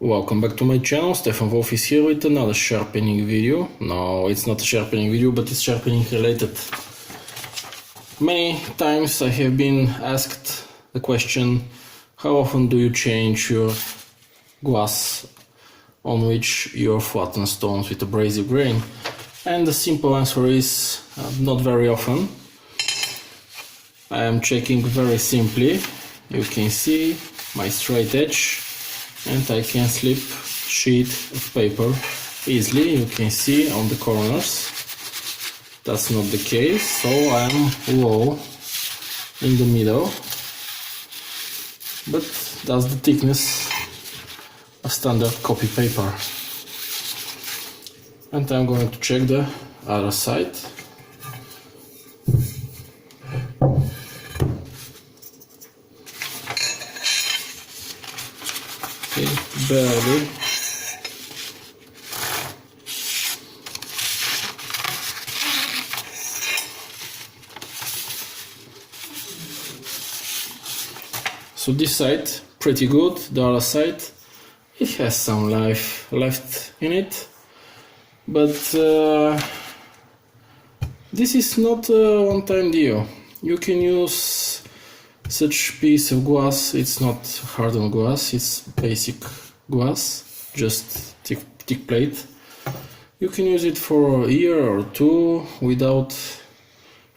Welcome back to my channel. Stefan Wolf is here with another sharpening video. No, it's not a sharpening video, but it's sharpening related. Many times I have been asked the question, how often do you change your glass on which you flatten stones with abrasive grain? And the simple answer is not very often. I am checking very simply. You can see my straight edge, and I can slip sheet of paper easily. You can see on the corners that's not the case, so I'm low in the middle, but that's the thickness of standard copy paper. And I'm going to check the other side. Barely. So this side pretty good, the other side it has some life left in it, but this is not a one-time deal. You can use such piece of glass. It's not hardened glass, it's basic glass, just thick plate. You can use it for a year or two without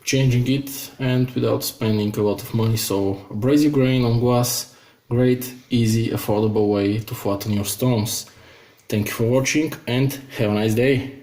changing it and without spending a lot of money. So abrasive grain on glass, great, easy, affordable way to flatten your stones. Thank you for watching and have a nice day.